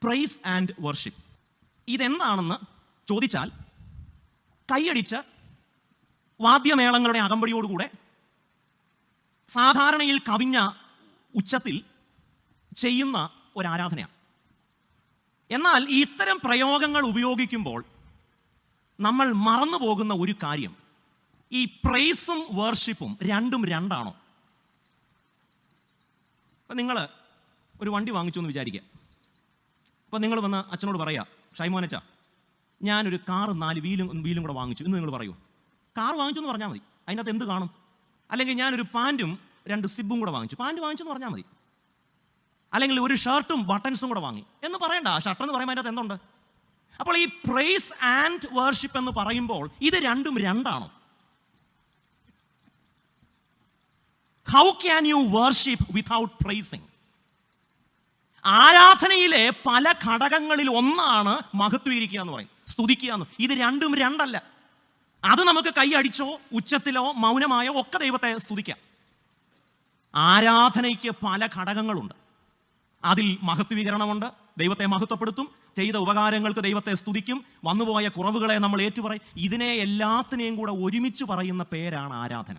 Price and worship. ഇതെന്താണെന്ന് ചോദിച്ചാൽ കൈയടിച്ച് വാദ്യമേളങ്ങളുടെ അകമ്പടിയോടുകൂടെ സാധാരണയിൽ കവിഞ്ഞ ഉച്ചത്തിൽ ചെയ്യുന്ന ഒരു ആരാധനയാണ്. എന്നാൽ ഇത്തരം പ്രയോഗങ്ങൾ ഉപയോഗിക്കുമ്പോൾ നമ്മൾ മറന്നു പോകുന്ന ഒരു കാര്യം, ഈ പ്രൈസും വർഷിപ്പും രണ്ടും രണ്ടാണോ? അപ്പം നിങ്ങൾ ഒരു വണ്ടി വാങ്ങിച്ചു എന്ന് വിചാരിക്കുക. അപ്പം നിങ്ങൾ വന്ന് അച്ഛനോട് പറയാം, ഷൈമോനച്ച ഞാനൊരു കാറ് 4 വീലും കൂടെ വാങ്ങിച്ചു എന്ന് നിങ്ങൾ പറയൂ. കാർ വാങ്ങിച്ചു എന്ന് പറഞ്ഞാൽ മതി, അതിനകത്ത് എന്ത് കാണും? അല്ലെങ്കിൽ ഞാനൊരു പാൻറ്റും 2 സിബും കൂടെ വാങ്ങിച്ചു, പാൻറ്റ് വാങ്ങിച്ചു എന്ന് പറഞ്ഞാൽ മതി. അല്ലെങ്കിൽ ഒരു ഷർട്ടും ബട്ടൺസും കൂടെ വാങ്ങി എന്ന് പറയണ്ട. ആ ഷർട്ട് എന്ന് പറയുമ്പോൾ അതിനകത്ത് എന്തുണ്ട്? അപ്പോൾ ഈ പ്രൈസ് ആൻഡ് വർഷിപ്പ് എന്ന് പറയുമ്പോൾ ഇത് രണ്ടും രണ്ടാണോ? How can you worship without praising? ആരാധനയിലെ പല ഘടകങ്ങളിൽ ഒന്നാണ് മഹത്വീകരിക്കുക എന്ന് പറയും, സ്തുതിക്കുക എന്ന്. ഇത് രണ്ടും രണ്ടല്ല. അത് നമുക്ക് കൈയടിച്ചോ ഉച്ചത്തിലോ മൗനമായോ ഒക്കെ ദൈവത്തെ സ്തുതിക്കാം. ആരാധനയ്ക്ക് പല ഘടകങ്ങളുണ്ട്. അതിൽ മഹത്വീകരണമുണ്ട്, ദൈവത്തെ മഹത്വപ്പെടുത്തും, ചെയ്ത ഉപകാരങ്ങൾക്ക് ദൈവത്തെ സ്തുതിക്കും, വന്നുപോയ കുറവുകളെ നമ്മൾ ഏറ്റുപറയും. ഇതിനെ എല്ലാത്തിനെയും കൂടെ ഒരുമിച്ച് പറയുന്ന പേരാണ് ആരാധന.